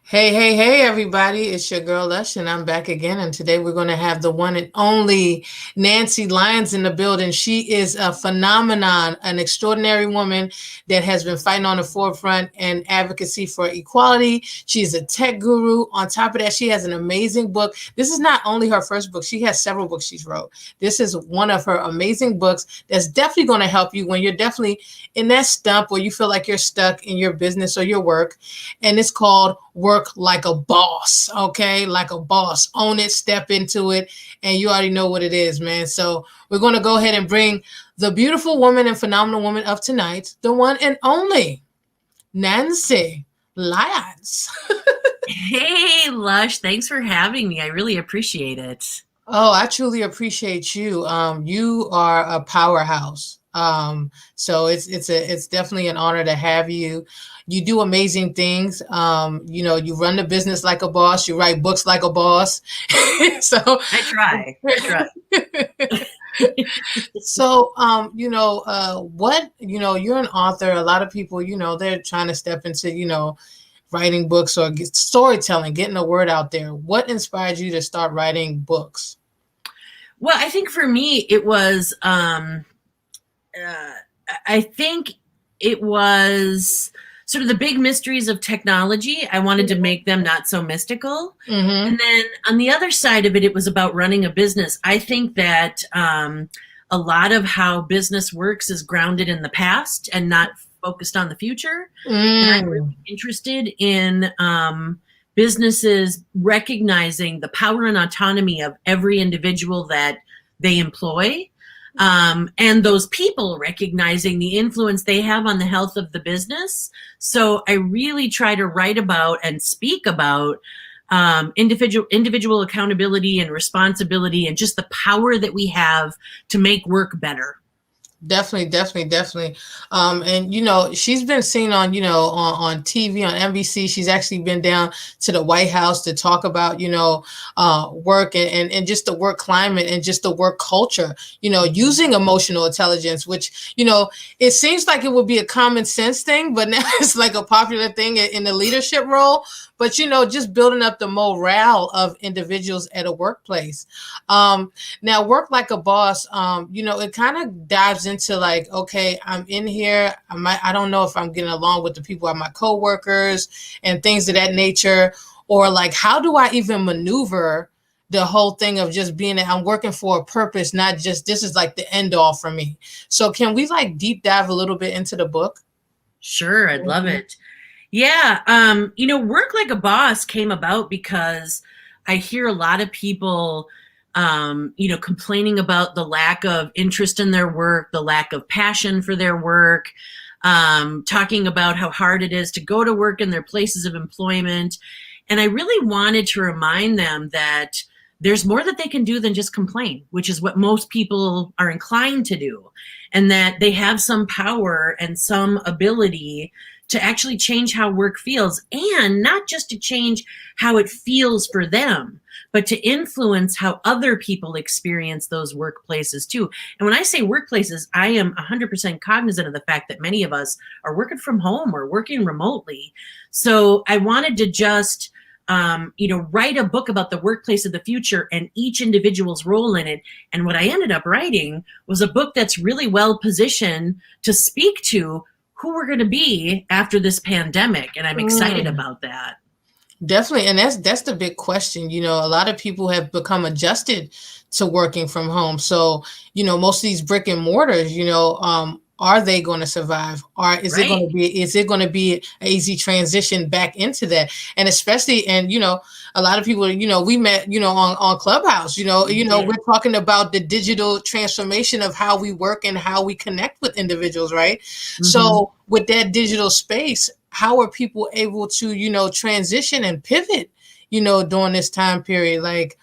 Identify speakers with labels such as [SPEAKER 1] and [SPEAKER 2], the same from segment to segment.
[SPEAKER 1] Hey, hey, hey, everybody. It's your girl Lush, and I'm back again. And today we're going to have the one and only Nancy Lyons in the building. She is a phenomenon, an extraordinary woman that has been fighting on the forefront and advocacy for equality. She's a tech guru. On top of that, she has an amazing book. This is not only her first book, she has several books she's wrote. This is one of her amazing books that's definitely going to help you when you're definitely in that stump where you feel like you're stuck in your business or your work. And it's called Work Like a Boss. Okay, like a boss. Own it, step into it, and you already know what it is, man. So we're going to go ahead and bring the beautiful woman and phenomenal woman of tonight, the one and only Nancy Lyons.
[SPEAKER 2] Hey, Lush, thanks for having me. I really appreciate it.
[SPEAKER 1] Oh, I truly appreciate you. You are a powerhouse. So it's definitely an honor to have you. You do amazing things. You run the business like a boss. You write books like a boss. so
[SPEAKER 2] I try. I try.
[SPEAKER 1] you're an author. A lot of people, they're trying to step into, writing books or storytelling, getting the word out there. What inspired you to start writing books?
[SPEAKER 2] Well, I think for me, it was, I think it was sort of the big mysteries of technology. I wanted to make them not so mystical.
[SPEAKER 1] Mm-hmm.
[SPEAKER 2] And then on the other side of it, it was about running a business. I think that a lot of how business works is grounded in the past and not focused on the future. And I'm really interested in businesses recognizing the power and autonomy of every individual that they employ, and those people recognizing the influence they have on the health of the business. So I really try to write about and speak about individual accountability and responsibility and just the power that we have to make work better.
[SPEAKER 1] Definitely. And she's been seen on, on TV, on NBC. She's actually been down to the White House to talk about, work and just the work climate and just the work culture, using emotional intelligence, which, it seems like it would be a common sense thing, but now it's like a popular thing in the leadership role. But, just building up the morale of individuals at a workplace. Now, Work Like a Boss, it kind of dives into like, okay, I'm in here. I don't know if I'm getting along with the people at my coworkers and things of that nature, or like, how do I even maneuver the whole thing of just being that I'm working for a purpose, not just this is like the end all for me. So can we like deep dive a little bit into the book?
[SPEAKER 2] Sure, I'd love it. Yeah, Work Like a Boss came about because I hear a lot of people, complaining about the lack of interest in their work, the lack of passion for their work, talking about how hard it is to go to work in their places of employment. And I really wanted to remind them that there's more that they can do than just complain, which is what most people are inclined to do, and that they have some power and some ability to actually change how work feels, and not just to change how it feels for them, but to influence how other people experience those workplaces too. And when I say workplaces, I am 100% cognizant of the fact that many of us are working from home or working remotely. So I wanted to just write a book about the workplace of the future and each individual's role in it. And what I ended up writing was a book that's really well positioned to speak to who we're going to be after this pandemic. And I'm excited about that.
[SPEAKER 1] Definitely. And that's the big question. A lot of people have become adjusted to working from home. So, most of these brick and mortars, are they going to survive? Or is
[SPEAKER 2] Right.
[SPEAKER 1] it going to be an easy transition back into that? And especially, and a lot of people, we met, on Clubhouse, we're talking about the digital transformation of how we work and how we connect with individuals, right? Mm-hmm. So with that digital space, how are people able to, transition and pivot, during this time period? Like,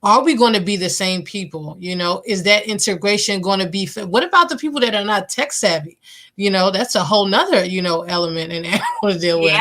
[SPEAKER 1] are we going to be the same people? Is that integration going to be, what about the people that are not tech savvy? That's a whole nother, element and animal to deal with.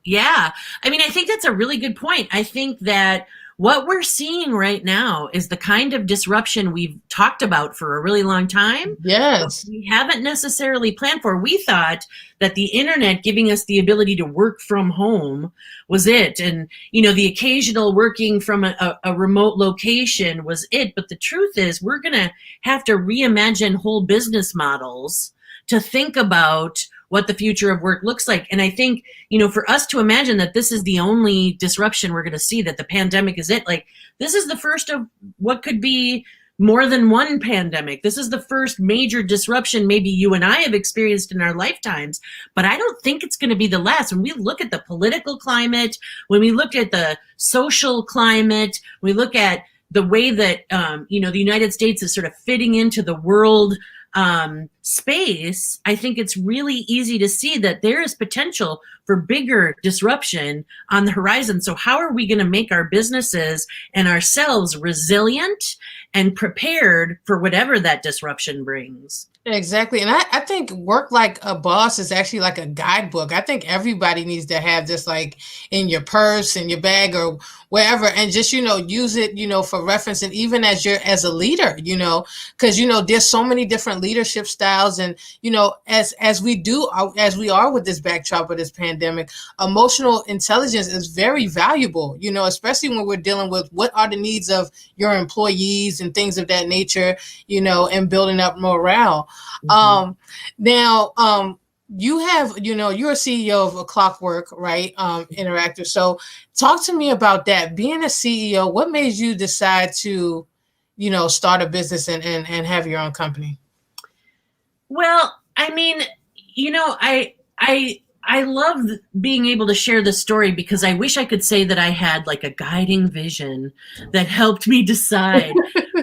[SPEAKER 2] Yeah. I mean, I think that's a really good point. I think that what we're seeing right now is the kind of disruption we've talked about for a really long time.
[SPEAKER 1] Yes.
[SPEAKER 2] We haven't necessarily planned for. We thought that the internet giving us the ability to work from home was it. And, the occasional working from a remote location was it. But the truth is, we're going to have to reimagine whole business models to think about what the future of work looks like. And I think, for us to imagine that this is the only disruption we're going to see, that the pandemic is it, like, this is the first of what could be more than one pandemic. This is the first major disruption maybe you and I have experienced in our lifetimes, but I don't think it's going to be the last. When we look at the political climate, when we look at the social climate, we look at the way that, the United States is sort of fitting into the world space, I think it's really easy to see that there is potential for bigger disruption on the horizon. So how are we going to make our businesses and ourselves resilient and prepared for whatever that disruption brings?
[SPEAKER 1] Exactly. And I think Work Like a Boss is actually like a guidebook. I think everybody needs to have this like in your purse, in your bag, or wherever, and just, use it, for reference. And even as a leader, because, there's so many different leadership styles. And, as we are with this backdrop of this pandemic, emotional intelligence is very valuable, especially when we're dealing with what are the needs of your employees and things of that nature, and building up morale.
[SPEAKER 2] Mm-hmm.
[SPEAKER 1] Now, you have, you're a CEO of a Clockwork, right? Interactive. So talk to me about that. Being a CEO, what made you decide to, start a business and have your own company?
[SPEAKER 2] Well, I mean, I love being able to share this story because I wish I could say that I had like a guiding vision that helped me decide.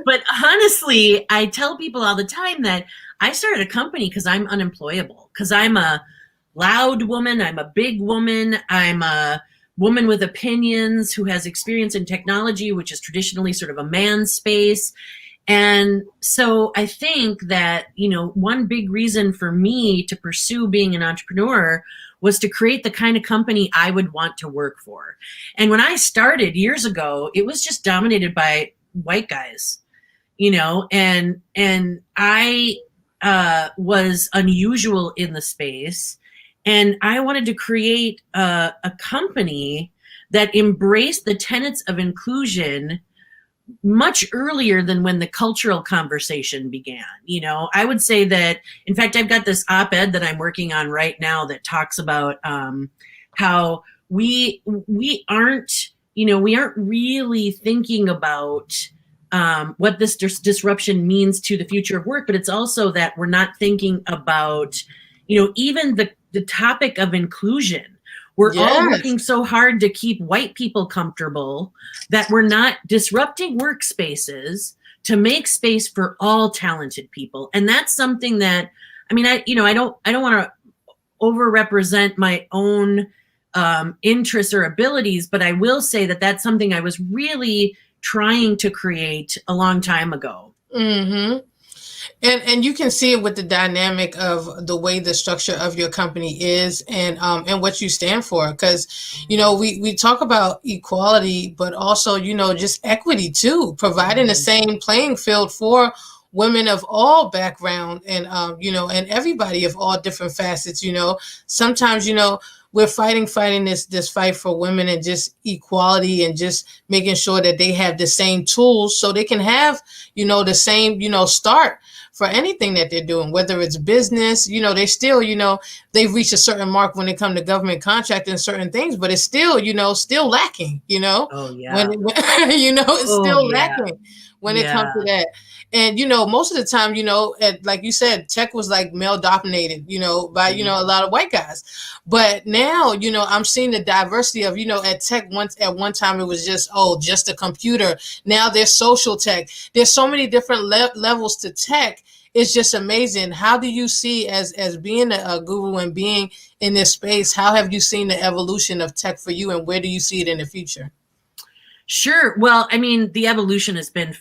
[SPEAKER 2] But honestly, I tell people all the time that I started a company because I'm unemployable, because I'm a loud woman, I'm a big woman, I'm a woman with opinions who has experience in technology, which is traditionally sort of a man's space. And so I think that, one big reason for me to pursue being an entrepreneur was to create the kind of company I would want to work for. And when I started years ago, it was just dominated by white guys, and I was unusual in the space. And I wanted to create a company that embraced the tenets of inclusion much earlier than when the cultural conversation began. I would say that, in fact, I've got this op-ed that I'm working on right now that talks about how we aren't really thinking about what this disruption means to the future of work, but it's also that we're not thinking about, even the topic of inclusion. We're all working so hard to keep white people comfortable that we're not disrupting workspaces to make space for all talented people. And that's something that, I don't want to overrepresent my own interests or abilities, but I will say that that's something I was really trying to create a long time ago.
[SPEAKER 1] Mm-hmm. And you can see it with the dynamic of the way the structure of your company is, and what you stand for. Because we talk about equality, but also just equity too, providing the same playing field for women of all background, and and everybody of all different facets. Sometimes we're fighting this fight for women and just equality, and just making sure that they have the same tools so they can have the same start for anything that they're doing, whether it's business. They still, they've reached a certain mark when it comes to government contracting certain things, but it's still, still lacking,
[SPEAKER 2] Oh yeah.
[SPEAKER 1] It's still lacking when it comes to that. And, most of the time, like you said, tech was like male dominated, by, a lot of white guys. But now, I'm seeing the diversity of, at tech at one time, it was just a computer. Now there's social tech. There's so many different levels to tech. It's just amazing. How do you see, as being a guru and being in this space, how have you seen the evolution of tech for you, and where do you see it in the future?
[SPEAKER 2] Sure. Well, the evolution has been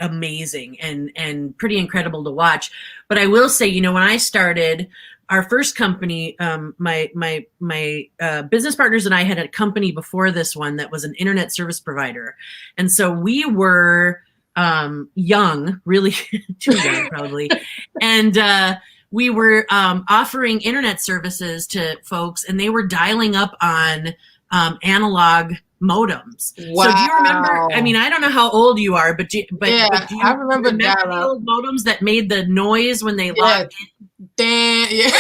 [SPEAKER 2] amazing and pretty incredible to watch. But I will say, when I started, our first company, my business partners and I had a company before this one that was an internet service provider, and so we were young, really too young probably, and we were offering internet services to folks, and they were dialing up on analog modems.
[SPEAKER 1] Wow.
[SPEAKER 2] So do you remember? I mean, I don't know how old you are, but do you
[SPEAKER 1] I remember
[SPEAKER 2] the old modems that made the noise when they logged in?
[SPEAKER 1] Damn, yeah.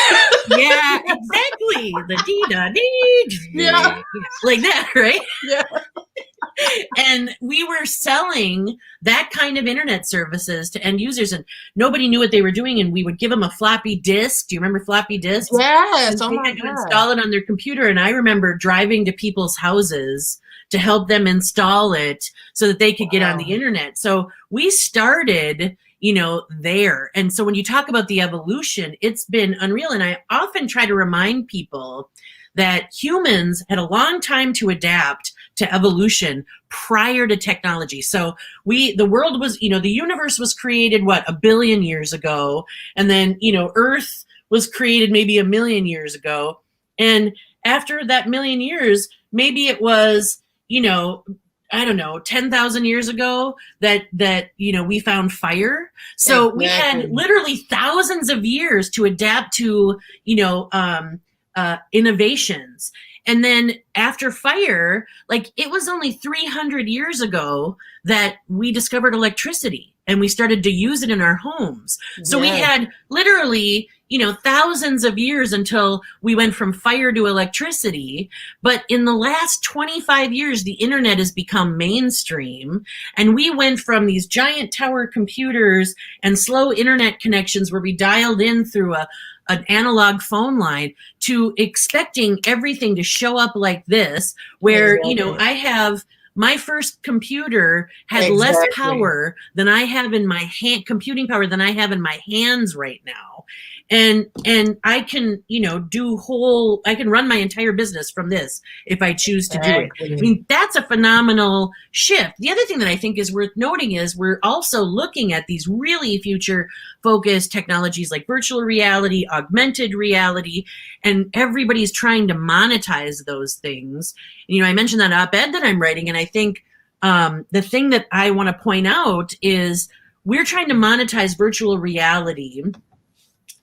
[SPEAKER 2] Yeah, exactly. The dee-da-dee,
[SPEAKER 1] Yeah.
[SPEAKER 2] like that, right?
[SPEAKER 1] Yeah.
[SPEAKER 2] And we were selling that kind of internet services to end users, and nobody knew what they were doing. And we would give them a floppy disk. Do you remember floppy disks?
[SPEAKER 1] Yes.
[SPEAKER 2] And they had to install it on their computer. And I remember driving to people's houses to help them install it so that they could get on the internet. So we started, there. And so when you talk about the evolution, it's been unreal. And I often try to remind people that humans had a long time to adapt to evolution prior to technology. So the world was, the universe was created, a billion years ago. And then, Earth was created maybe a million years ago. And after that million years, maybe it was, I don't know, 10,000 years ago that we found fire. So we had literally thousands of years to adapt to, innovations. And then after fire, it was only 300 years ago that we discovered electricity and we started to use it in our homes. So we had literally, thousands of years until we went from fire to electricity. But in the last 25 years, the internet has become mainstream. And we went from these giant tower computers and slow internet connections where we dialed in through an analog phone line to expecting everything to show up like this, where, I have my first computer had less power than I have in my computing power than I have in my hands right now. And I can, I can run my entire business from this if I choose to do it. I mean, that's a phenomenal shift. The other thing that I think is worth noting is we're also looking at these really future focused technologies like virtual reality, augmented reality, and everybody's trying to monetize those things. I mentioned that op-ed that I'm writing, and I think the thing that I want to point out is we're trying to monetize virtual reality.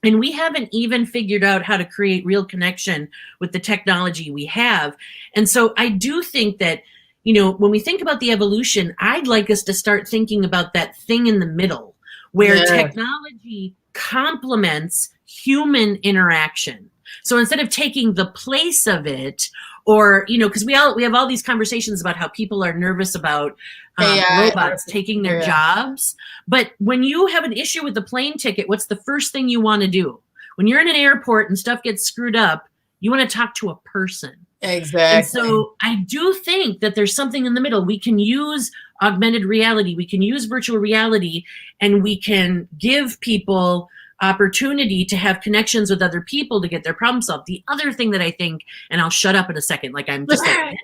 [SPEAKER 2] And we haven't even figured out how to create real connection with the technology we have. And so I do think that, when we think about the evolution, I'd like us to start thinking about that thing in the middle where technology complements human interaction. So instead of taking the place of it, or, because we have all these conversations about how people are nervous about robots taking their jobs. But when you have an issue with the plane ticket, what's the first thing you want to do? When you're in an airport and stuff gets screwed up, you want to talk to a person.
[SPEAKER 1] Exactly.
[SPEAKER 2] And so I do think that there's something in the middle. We can use augmented reality, we can use virtual reality, and we can give people opportunity to have connections with other people to get their problem solved. The other thing that I think, and I'll shut up in a second, like I'm just like,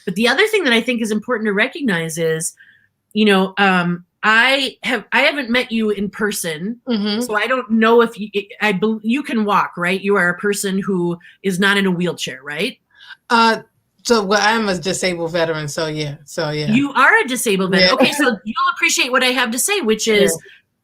[SPEAKER 2] but the other thing that I think is important to recognize is, I haven't met you in person, so I don't know if you can walk, right? You are a person who is not in a wheelchair, right?
[SPEAKER 1] I'm a disabled veteran, so yeah.
[SPEAKER 2] You are a disabled veteran. Okay, so you'll appreciate what I have to say, which is,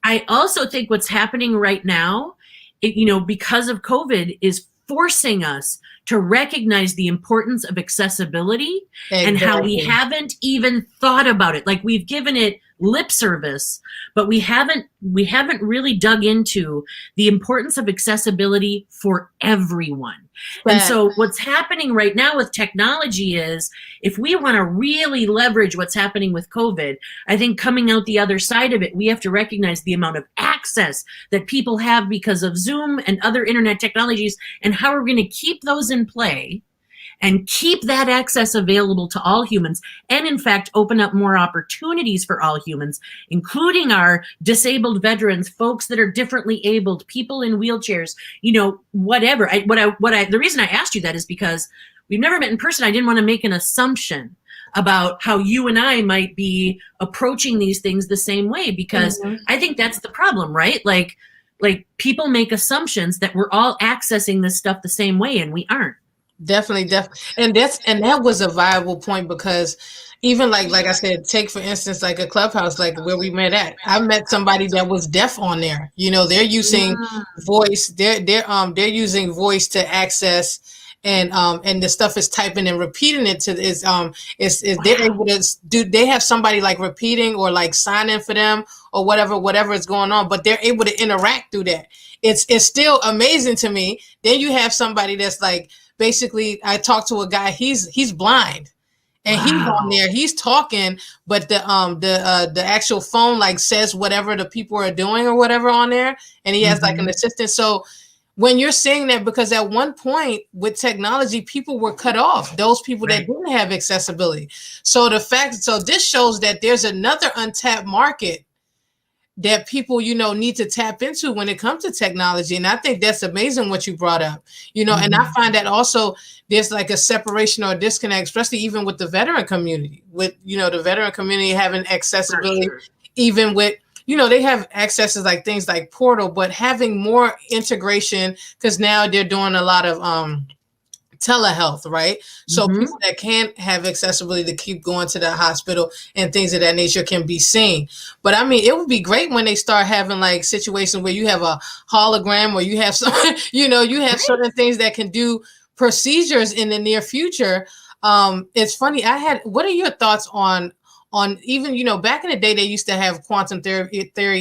[SPEAKER 2] I also think what's happening right now, because of COVID, is forcing us to recognize the importance of accessibility and how we haven't even thought about it. Like, we've given it lip service, but we haven't really dug into the importance of accessibility for everyone. And so what's happening right now with technology is, if we want to really leverage what's happening with COVID, I think coming out the other side of it, we have to recognize the amount of access that people have because of Zoom and other internet technologies, and how we're going to keep those in play and keep that access available to all humans, and in fact open up more opportunities for all humans, including our disabled veterans, folks that are differently abled, people in wheelchairs, whatever. The reason I asked you that is because we've never met in person. I didn't want to make an assumption about how you and I might be approaching these things the same way, because I think that's the problem, right? Like, like people make assumptions that we're all accessing this stuff the same way, and we aren't.
[SPEAKER 1] Definitely, definitely. And that was a viable point because even like I said, take for instance like a clubhouse like where we met at. I met somebody that was deaf on there. You know, they're using voice, they're using voice to access and the stuff is typing and repeating it to is they're able to do they have somebody like repeating or like signing for them or whatever is going on, but they're able to interact through that. It's still amazing to me. Then you have somebody that's like basically I talked to a guy, he's blind and he's on there, he's talking, but the actual phone like says whatever the people are doing or whatever on there, and he has like an assistant. So when you're saying that, because at one point with technology, people were cut off, those people that didn't have accessibility. So this shows that there's another untapped market that people, need to tap into when it comes to technology. And I think that's amazing what you brought up, and I find that also there's like a separation or a disconnect, especially even with the veteran community, with, the veteran community having accessibility, even with, they have accesses like things like Portal, but having more integration because now they're doing a lot of, telehealth, right? So people that can't have accessibility to keep going to the hospital and things of that nature can be seen. But I mean, it would be great when they start having like situations where you have a hologram or you have some, you have certain things that can do procedures in the near future. It's funny. What are your thoughts on even, back in the day, they used to have quantum theory,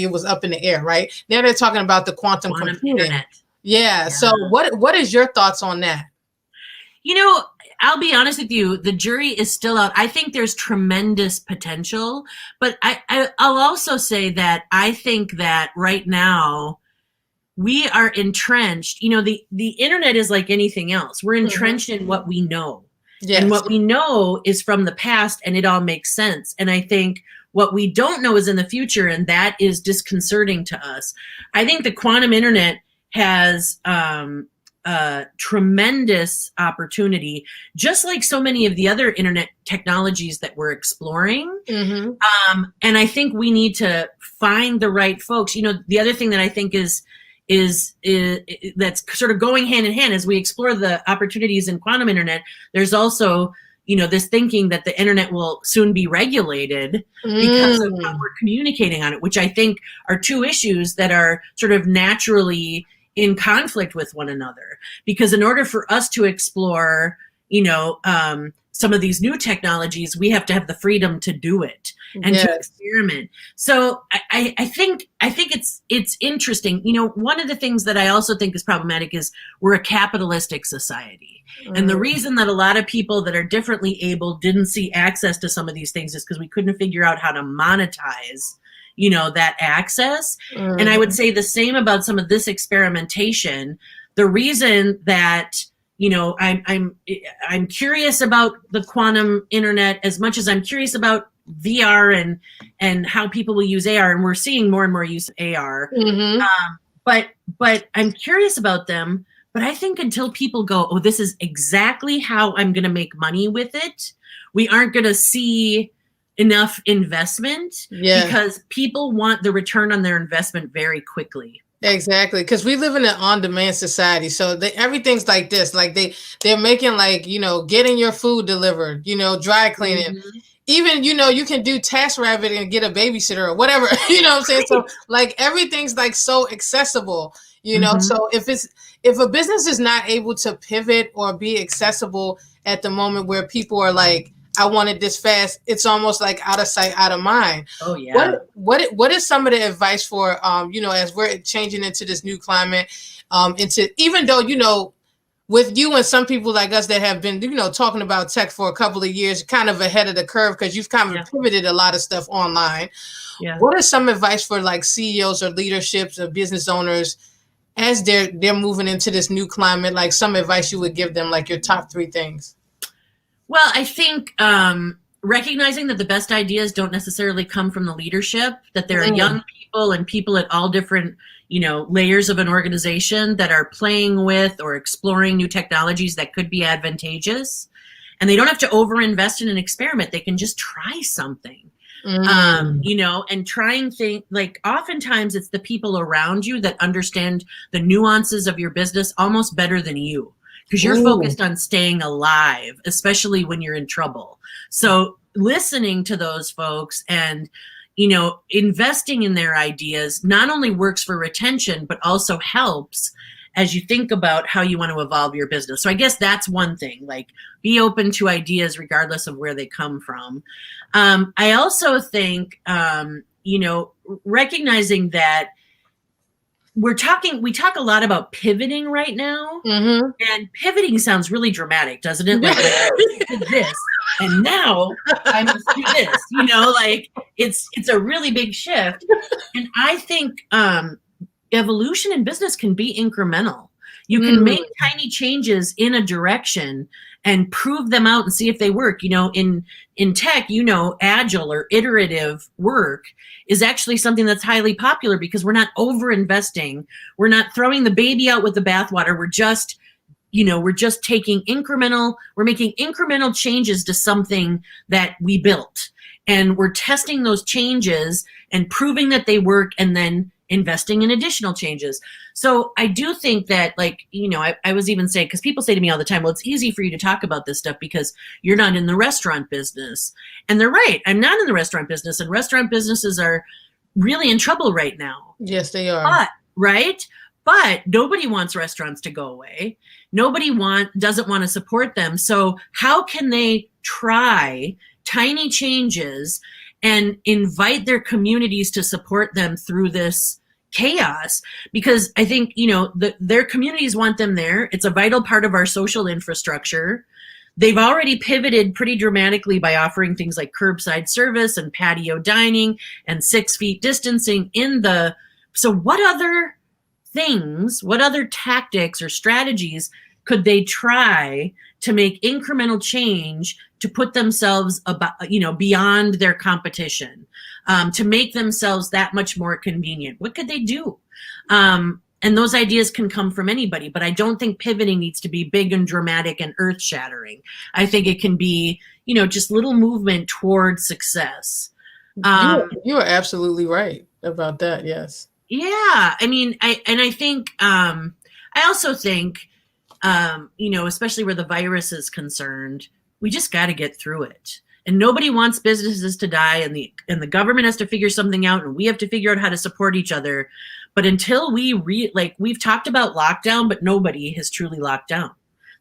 [SPEAKER 1] it was up in the air, right? Now they're talking about the quantum computing. Internet. Yeah. So what is your thoughts on that?
[SPEAKER 2] I'll be honest with you, the jury is still out. I think there's tremendous potential, but I'll also say that I think that right now we are entrenched. The internet is like anything else. We're entrenched in what we know. Yes. And what we know is from the past and it all makes sense. And I think what we don't know is in the future, and that is disconcerting to us. I think the quantum internet has tremendous opportunity, just like so many of the other internet technologies that we're exploring. And I think we need to find the right folks. The other thing that I think is that's sort of going hand in hand as we explore the opportunities in quantum internet. There's also, this thinking that the internet will soon be regulated because of how we're communicating on it, which I think are two issues that are sort of naturally in conflict with one another. Because in order for us to explore, some of these new technologies, we have to have the freedom to do it and to experiment. So I think it's interesting. One of the things that I also think is problematic is we're a capitalistic society. And the reason that a lot of people that are differently able didn't see access to some of these things is because we couldn't figure out how to monetize that access. And I would say the same about some of this experimentation. The reason that, I'm curious about the quantum internet as much as I'm curious about VR and how people will use AR, and we're seeing more and more use of AR. But I'm curious about them. But I think until people go, oh, this is exactly how I'm going to make money with it, we aren't going to see enough investment because people want the return on their investment very quickly.
[SPEAKER 1] Exactly, because we live in an on-demand society, so everything's like this. Like they're making like getting your food delivered, dry cleaning. Even you can do TaskRabbit and get a babysitter or whatever. You know what I'm saying? So like everything's like so accessible. So if a business is not able to pivot or be accessible at the moment where people are like, I wanted this fast, it's almost like out of sight, out of mind.
[SPEAKER 2] Oh yeah.
[SPEAKER 1] What is some of the advice for as we're changing into this new climate, even though with you and some people like us that have been talking about tech for a couple of years, kind of ahead of the curve because you've kind of pivoted a lot of stuff online. What is some advice for like CEOs or leaderships or business owners as they're moving into this new climate? Like some advice you would give them, like your top 3 things.
[SPEAKER 2] Well, I think recognizing that the best ideas don't necessarily come from the leadership, that there are young people and people at all different, layers of an organization that are playing with or exploring new technologies that could be advantageous. And they don't have to overinvest in an experiment. They can just try something.
[SPEAKER 1] Mm.
[SPEAKER 2] You know, and trying things like oftentimes it's the people around you that understand the nuances of your business almost better than you because you're
[SPEAKER 1] Ooh.
[SPEAKER 2] focused on staying alive, especially when you're in trouble. So listening to those folks and, you know, investing in their ideas not only works for retention, but also helps as you think about how you want to evolve your business. So I guess that's one thing, like be open to ideas regardless of where they come from. I also think, you know, recognizing that we talk a lot about pivoting right now,
[SPEAKER 1] Mm-hmm.
[SPEAKER 2] and pivoting sounds really dramatic, doesn't it? Like I did this and now I must do this, you know, like it's a really big shift. And I think evolution in business can be incremental. You can make
[SPEAKER 1] Mm.
[SPEAKER 2] tiny changes in a direction and prove them out and see if they work. You know, in tech, you know, agile or iterative work is actually something that's highly popular because we're not over investing. We're not throwing the baby out with the bathwater. We're just, you know, we're just we're making incremental changes to something that we built. And we're testing those changes and proving that they work and then investing in additional changes. So I do think that, like, you know, I was even saying, because people say to me all the time, well, it's easy for you to talk about this stuff because you're not in the restaurant business. And they're right. I'm not in the restaurant business, and restaurant businesses are really in trouble right now.
[SPEAKER 1] Yes, they are.
[SPEAKER 2] But, right? But nobody wants restaurants to go away. Doesn't want to support them. So how can they try tiny changes and invite their communities to support them through this chaos? Because I think, you know, their communities want them there. It's a vital part of our social infrastructure. They've already pivoted pretty dramatically by offering things like curbside service and patio dining and 6 feet distancing so what other tactics or strategies could they try to make incremental change to put themselves beyond their competition, to make themselves that much more convenient? What could they do? And those ideas can come from anybody, but I don't think pivoting needs to be big and dramatic and earth shattering. I think it can be, you know, just little movement toward success.
[SPEAKER 1] You are absolutely right about that. Yes.
[SPEAKER 2] Yeah, I mean, I think I also think, you know, especially where the virus is concerned, we just got to get through it. And nobody wants businesses to die, and the government has to figure something out, and we have to figure out how to support each other. But until we've talked about lockdown, but nobody has truly locked down.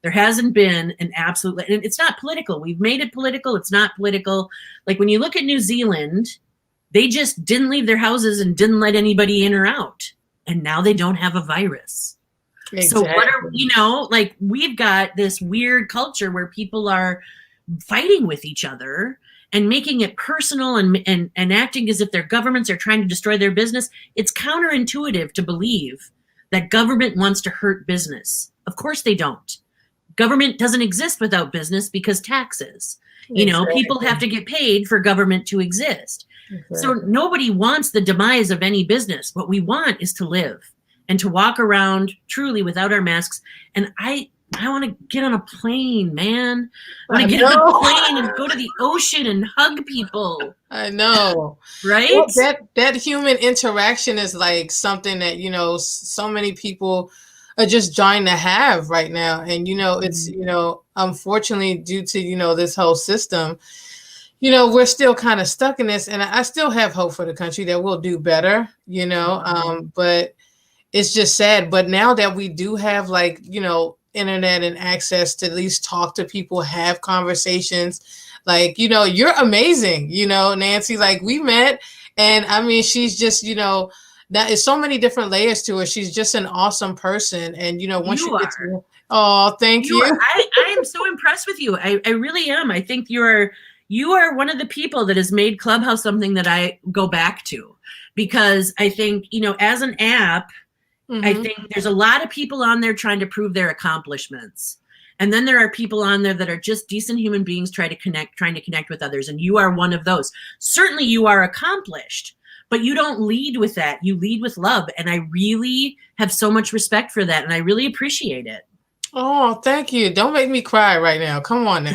[SPEAKER 2] There hasn't been an absolute, and it's not political. We've made it political. It's not political. Like when you look at New Zealand, they just didn't leave their houses and didn't let anybody in or out. And now they don't have a virus. Exactly. So what are, you know, like we've got this weird culture where people are fighting with each other and making it personal and acting as if their governments are trying to destroy their business. It's counterintuitive to believe that government wants to hurt business. Of course they don't. Government doesn't exist without business because taxes. You know, people have to get paid for government to exist. Exactly. So nobody wants the demise of any business. What we want is to live and to walk around truly without our masks. And I want to get on a plane, man. I want to get on a plane and go to the ocean and hug people.
[SPEAKER 1] I know.
[SPEAKER 2] Right?
[SPEAKER 1] Well, that human interaction is like something that, you know, so many people are just trying to have right now. And, you know, it's, you know, unfortunately due to, you know, this whole system, you know, we're still kind of stuck in this. And I still have hope for the country that we'll do better, you know, but it's just sad. But now that we do have, like, you know, internet and access to at least talk to people, have conversations, like, you know, you're amazing, you know, Nancy, like we met, and I mean, she's just, you know, that is so many different layers to her. She's just an awesome person. And, you know, once you get to, oh, thank you.
[SPEAKER 2] I am so impressed with you. I really am. I think you are one of the people that has made Clubhouse something that I go back to, because I think, you know, as an app, I think there's a lot of people on there trying to prove their accomplishments. And then there are people on there that are just decent human beings trying to connect with others. And you are one of those. Certainly you are accomplished, but you don't lead with that. You lead with love. And I really have so much respect for that. And I really appreciate it.
[SPEAKER 1] Oh, thank you. Don't make me cry right now. Come on now.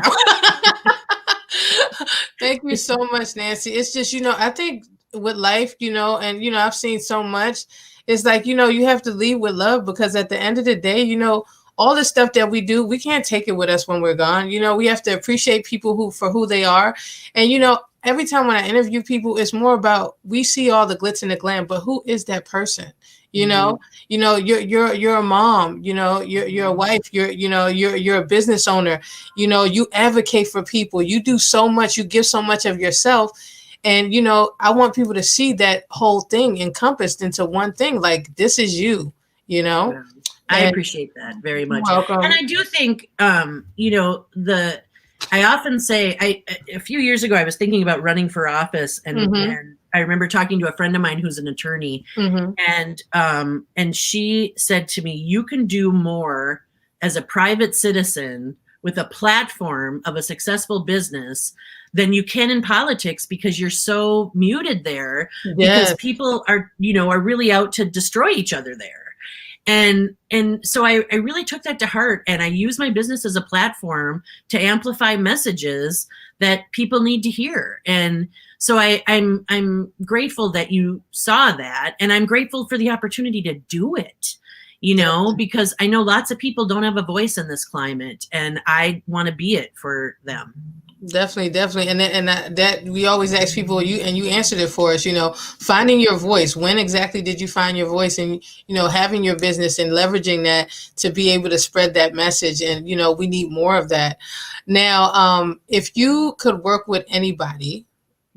[SPEAKER 1] Thank you so much, Nancy. It's just, I think with life, and, I've seen so much. It's like, you have to lead with love, because at the end of the day, all the stuff that we do, we can't take it with us when we're gone. We have to appreciate people for who they are. And, every time when I interview people, it's more about, we see all the glitz and the glam, but who is that person? You're a mom, you're a wife, you're a business owner, you advocate for people, you do so much, you give so much of yourself. And, I want people to see that whole thing encompassed into one thing. Like, this is you,
[SPEAKER 2] Yeah. I appreciate that very much.
[SPEAKER 1] Welcome.
[SPEAKER 2] And I do think, I often say, a few years ago, I was thinking about running for office, and I remember talking to a friend of mine who's an attorney, and she said to me, "You can do more as a private citizen with a platform of a successful business than you can in politics, because you're so muted there, because people are really out to destroy each other there." And so I really took that to heart, and I use my business as a platform to amplify messages that people need to hear. And so I'm grateful that you saw that, and I'm grateful for the opportunity to do it, because I know lots of people don't have a voice in this climate, and I want to be it for them.
[SPEAKER 1] Definitely. And that we always ask people, you answered it for us, finding your voice. When exactly did you find your voice? And, having your business and leveraging that to be able to spread that message. And, we need more of that. Now, if you could work with anybody,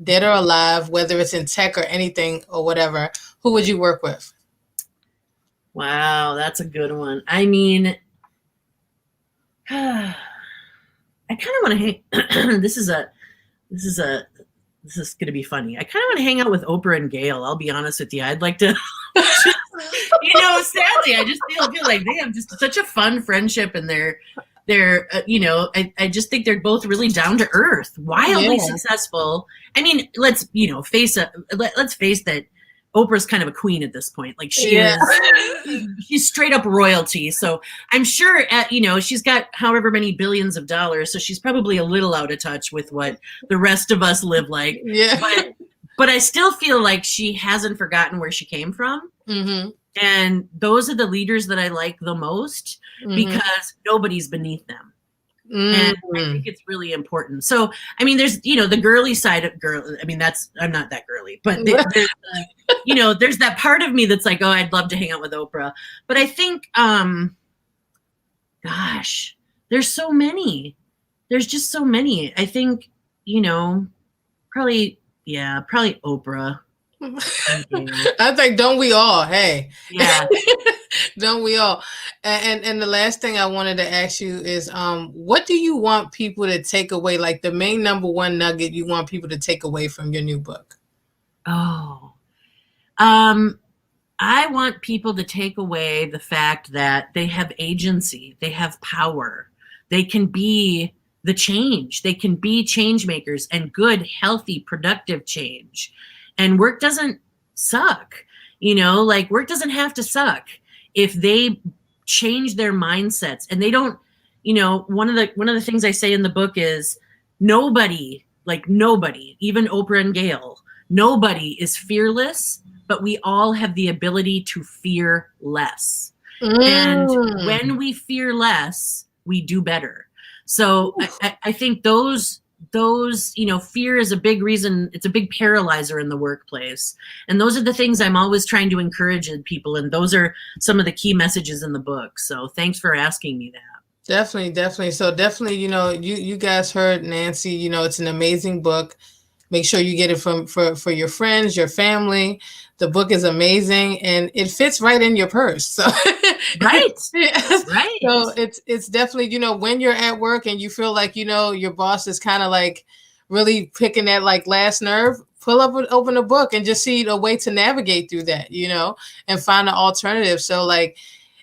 [SPEAKER 1] dead or alive, whether it's in tech or anything or whatever, who would you work with?
[SPEAKER 2] Wow, that's a good one. I mean, I kind of want to hang. This is going to be funny. I kind of want to hang out with Oprah and Gail. I'll be honest with you. I'd like to, sadly, I just feel like they have just such a fun friendship, and they're I just think they're both really down to earth, wildly successful. I mean, let's face that Oprah's kind of a queen at this point. Like, she is, she's straight up royalty. So I'm sure she's got however many billions of dollars. So she's probably a little out of touch with what the rest of us live like.
[SPEAKER 1] Yeah.
[SPEAKER 2] But I still feel like she hasn't forgotten where she came from. And those are the leaders that I like the most, because nobody's beneath them. And I think it's really important. So, I mean, there's, the girly side of girl. I mean, I'm not that girly, but there's that part of me that's like, oh, I'd love to hang out with Oprah. But I think, gosh, there's so many. There's just so many. I think, probably Oprah.
[SPEAKER 1] I think, don't we all? Hey,
[SPEAKER 2] yeah.
[SPEAKER 1] Don't we all? And the last thing I wanted to ask you is, what do you want people to take away? Like, the main number one nugget you want people to take away from your new book?
[SPEAKER 2] Oh, I want people to take away the fact that they have agency, they have power, they can be the change, they can be change makers, and good, healthy, productive change. And work doesn't suck, work doesn't have to suck if they change their mindsets. And they don't, one of the things I say in the book is, nobody, even Oprah and Gail, nobody is fearless, but we all have the ability to fear less. And when we fear less, we do better. So I think those, fear is a big reason. It's a big paralyzer in the workplace. And those are the things I'm always trying to encourage in people. And those are some of the key messages in the book. So thanks for asking me that.
[SPEAKER 1] Definitely. So definitely, you guys heard Nancy, it's an amazing book. Make sure you get it for your friends, your family. The book is amazing, and it fits right in your purse. So
[SPEAKER 2] right.
[SPEAKER 1] So it's definitely, when you're at work and you feel like, your boss is kind of like really picking that like last nerve, open a book and just see a way to navigate through that, and find an alternative. So like,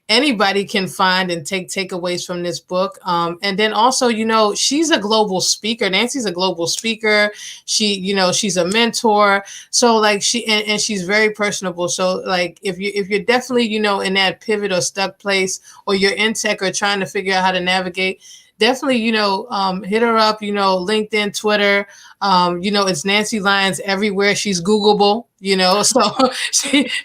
[SPEAKER 1] anybody can find and take takeaways from this book. And then also, she's a global speaker. Nancy's a global speaker. She, she's a mentor. So like and she's very personable. So like, if you're definitely, in that pivot or stuck place, or you're in tech or trying to figure out how to navigate, definitely, hit her up, LinkedIn, Twitter. It's Nancy Lyons everywhere. She's Googleable, so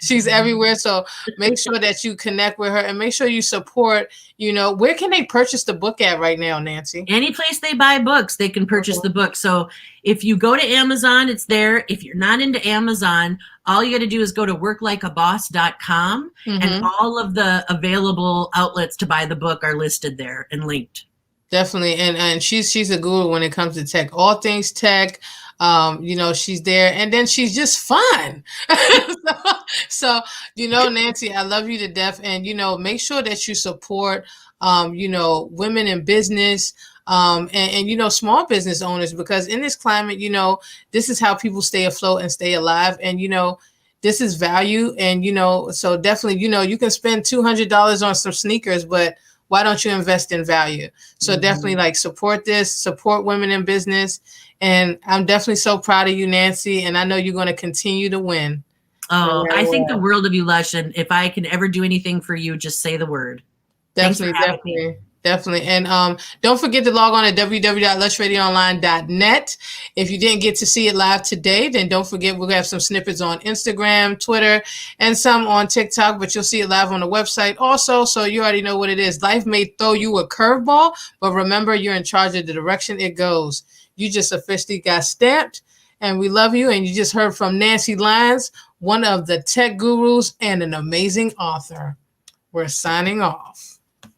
[SPEAKER 1] she's everywhere. So make sure that you connect with her and make sure you support, where can they purchase the book at right now, Nancy?
[SPEAKER 2] Any place they buy books, they can purchase the book. So if you go to Amazon, it's there. If you're not into Amazon, all you got to do is go to worklikeaboss.com, and all of the available outlets to buy the book are listed there and linked.
[SPEAKER 1] Definitely. And she's a guru when it comes to tech, all things tech. She's there, and then she's just fun. so, Nancy, I love you to death. And, make sure that you support, women in business, and small business owners, because in this climate, this is how people stay afloat and stay alive. And, this is value. And, so definitely, you can spend $200 on some sneakers, but why don't you invest in value? So definitely support this, support women in business. And I'm definitely so proud of you, Nancy. And I know you're going to continue to win.
[SPEAKER 2] Oh, I think the world of you, Lush. And if I can ever do anything for you, just say the word.
[SPEAKER 1] Definitely. And don't forget to log on to www.lushradioonline.net. If you didn't get to see it live today, then don't forget we'll have some snippets on Instagram, Twitter, and some on TikTok, but you'll see it live on the website also, so you already know what it is. Life may throw you a curveball, but remember, you're in charge of the direction it goes. You just officially got stamped, and we love you. And you just heard from Nancy Lyons, one of the tech gurus and an amazing author. We're signing off.